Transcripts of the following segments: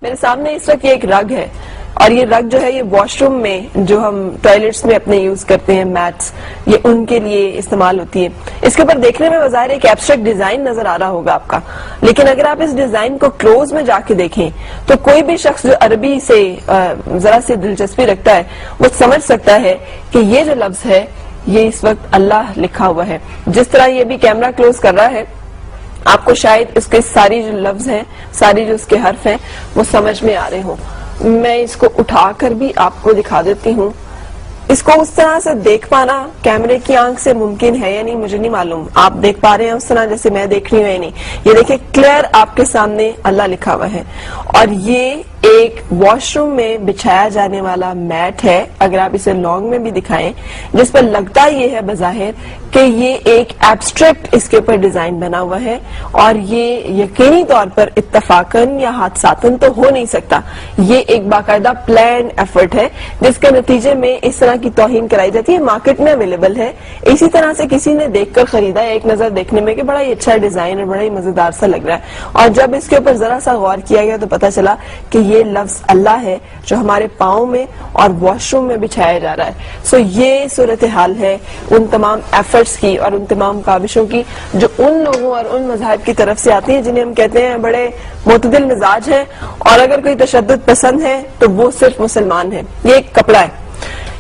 میرے سامنے اس وقت یہ ایک رگ ہے اور یہ رگ جو ہے یہ واش روم میں جو ہم ٹوائلٹس میں اپنے یوز کرتے ہیں میٹس، یہ ان کے لیے استعمال ہوتی ہے. اس کے اوپر دیکھنے میں بظاہر ایک ایبسٹریکٹ ڈیزائن نظر آ رہا ہوگا آپ کا، لیکن اگر آپ اس ڈیزائن کو کلوز میں جا کے دیکھیں تو کوئی بھی شخص جو عربی سے ذرا سی دلچسپی رکھتا ہے وہ سمجھ سکتا ہے کہ یہ جو لفظ ہے یہ اس وقت اللہ لکھا ہوا ہے. جس طرح یہ بھی کیمرہ کلوز کر رہا ہے آپ کو شاید اس کے ساری جو لفظ ہیں، ساری جو اس کے حرف ہیں وہ سمجھ میں آ رہے ہوں. میں اس کو اٹھا کر بھی آپ کو دکھا دیتی ہوں. اس کو اس طرح سے دیکھ پانا کیمرے کی آنکھ سے ممکن ہے یا نہیں مجھے نہیں معلوم. آپ دیکھ پا رہے ہیں اس طرح جیسے میں دیکھ رہی ہوں یا نہیں؟ یہ دیکھیں کلیئر آپ کے سامنے اللہ لکھا ہوا ہے اور یہ ایک واش روم میں بچھایا جانے والا میٹ ہے. اگر آپ اسے لانگ میں بھی دکھائیں جس پر لگتا یہ ہے بظاہر کہ یہ ایک ایبسٹریکٹ اس کے اوپر ڈیزائن بنا ہوا ہے اور یہ یقینی طور پر اتفاقاً یا حادثاتاً تو ہو نہیں سکتا. یہ ایک باقاعدہ پلان ایفرٹ ہے جس کے نتیجے میں اس طرح کی توہین کرائی جاتی ہے. مارکیٹ میں اویلیبل ہے. اسی طرح سے کسی نے دیکھ کر خریدا ہے ایک نظر دیکھنے میں کہ بڑا ہی اچھا ڈیزائن اور بڑا ہی مزیدار سا لگ رہا ہے اور جب اس کے اوپر ذرا سا غور کیا گیا تو پتا چلا کہ یہ لفظ اللہ ہے جو ہمارے پاؤں میں اور واش روم میں بچھایا جا رہا ہے. سو یہ صورتحال ہے ان تمام ایفرٹس کی اور ان تمام کاوشوں کی جو ان لوگوں اور ان مذاہب کی طرف سے آتی ہیں جنہیں ہم کہتے ہیں بڑے معتدل مزاج ہیں اور اگر کوئی تشدد پسند ہے تو وہ صرف مسلمان ہے. یہ ایک کپڑا ہے.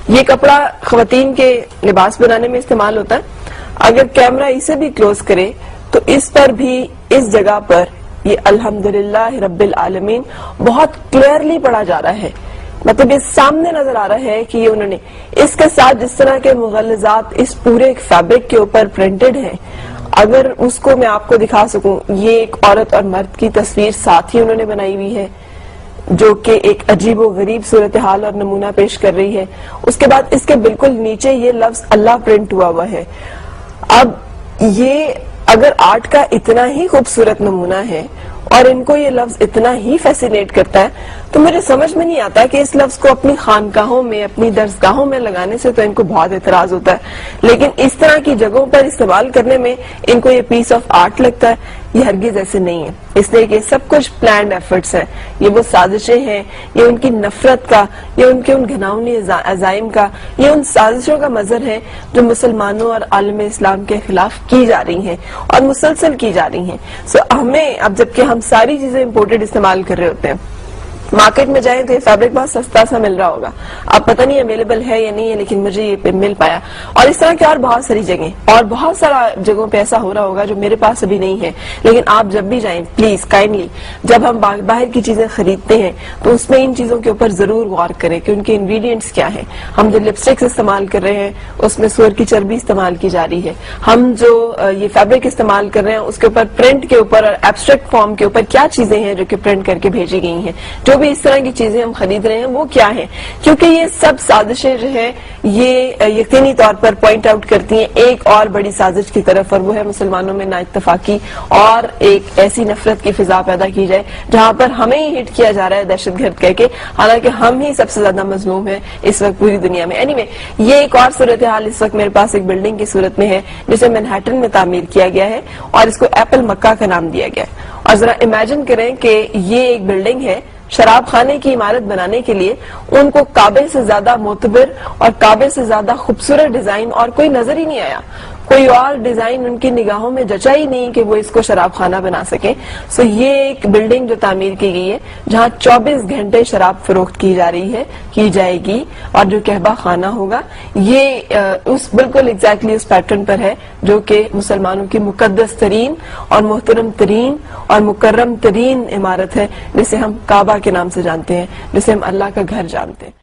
یہ کپڑا خواتین کے لباس بنانے میں استعمال ہوتا ہے. اگر کیمرہ اسے بھی کلوز کرے تو اس پر بھی اس جگہ پر یہ الحمدللہ رب العالمین بہت کلیئرلی پڑھا جا رہا ہے. مطلب یہ سامنے نظر آ رہا ہے کہ یہ انہوں نے اس کے ساتھ جس طرح کے مغلظات اس پورے فیبرک کے اوپر پرنٹڈ ہیں اگر اس کو میں آپ کو دکھا سکوں. یہ ایک عورت اور مرد کی تصویر ساتھ ہی انہوں نے بنائی ہوئی ہے جو کہ ایک عجیب و غریب صورتحال اور نمونہ پیش کر رہی ہے. اس کے بعد اس کے بالکل نیچے یہ لفظ اللہ پرنٹ ہوا ہے. اب یہ اگر آرٹ کا اتنا ہی خوبصورت نمونہ ہے اور ان کو یہ لفظ اتنا ہی فیسینیٹ کرتا ہے تو مجھے سمجھ میں نہیں آتا کہ اس لفظ کو اپنی خانقاہوں میں اپنی درسگاہوں میں لگانے سے تو ان کو بہت اعتراض ہوتا ہے لیکن اس طرح کی جگہوں پر استعمال کرنے میں ان کو یہ پیس آف آرٹ لگتا ہے. یہ ہرگز ایسے نہیں ہے. اس لیے کہ سب کچھ پلانڈ ایفرٹس ہیں. یہ وہ سازشیں ہیں، یہ ان کی نفرت کا، یہ ان کے ان گھناؤنی عزائم کا، یہ ان سازشوں کا مظہر ہے جو مسلمانوں اور عالم اسلام کے خلاف کی جا رہی ہیں اور مسلسل کی جا رہی ہیں. سو ہمیں اب جبکہ ہم ساری چیزیں امپورٹڈ استعمال کر رہے ہوتے ہیں مارکیٹ میں جائیں تو یہ فیبرک بہت سستا سا مل رہا ہوگا. اب پتہ نہیں اویلیبل ہے یا نہیں ہے لیکن مجھے یہ مل پایا. اور اس طرح کی اور بہت ساری جگہیں اور بہت سارا جگہوں پہ ایسا ہو رہا ہوگا جو میرے پاس ابھی نہیں ہے. لیکن آپ جب بھی جائیں پلیز کائنڈلی جب ہم باہر کی چیزیں خریدتے ہیں تو اس میں ان چیزوں کے اوپر ضرور غور کریں کہ ان کے انگریڈینٹس کیا ہیں. ہم جو لپسٹکس استعمال کر رہے ہیں اس میں سور کی چربی استعمال کی جا رہی ہے. ہم جو یہ فیبرک استعمال کر رہے ہیں اس کے اوپر پرنٹ کے اوپر اور ایبسٹریکٹ فارم کے اوپر کیا چیزیں ہیں جو کہ پرنٹ کر کے بھیجی گئی ہیں. جو بھی اس طرح کی چیزیں ہم خرید رہے ہیں وہ کیا ہیں کیونکہ یہ سب سازشیں جو ہیں یہ یقینی طور پر پوائنٹ آؤٹ کرتی ہیں ایک اور بڑی سازش کی طرف اور وہ ہے مسلمانوں میں نا اتفاقی اور ایک ایسی نفرت کی فضا پیدا کی جائے جہاں پر ہمیں ہی ہٹ کیا جا رہا ہے دہشت گرد کہہ کے حالانکہ ہم ہی سب سے زیادہ مظلوم ہیں اس وقت پوری دنیا میں. اینی وے یہ ایک اور صورتحال اس وقت میرے پاس ایک بلڈنگ کی صورت میں ہے جسے مینہٹن میں تعمیر کیا گیا ہے اور اس کو ایپل مکہ کا نام دیا گیا ہے. اور ذرا امیجن کریں کہ یہ ایک بلڈنگ ہے شراب خانے کی عمارت بنانے کے لیے ان کو کعبے سے زیادہ معتبر اور کعبے سے زیادہ خوبصورت ڈیزائن اور کوئی نظر ہی نہیں آیا. کوئی اور ڈیزائن ان کی نگاہوں میں جچا ہی نہیں کہ وہ اس کو شراب خانہ بنا سکیں. سو یہ ایک بلڈنگ جو تعمیر کی گئی ہے جہاں 24 گھنٹے شراب فروخت کی جا رہی ہے کی جائے گی اور جو کہبہ خانہ ہوگا یہ اس بالکل ایگزیکٹلی اس پیٹرن پر ہے جو کہ مسلمانوں کی مقدس ترین اور محترم ترین اور مکرم ترین عمارت ہے جسے ہم کعبہ کے نام سے جانتے ہیں، جسے ہم اللہ کا گھر جانتے ہیں.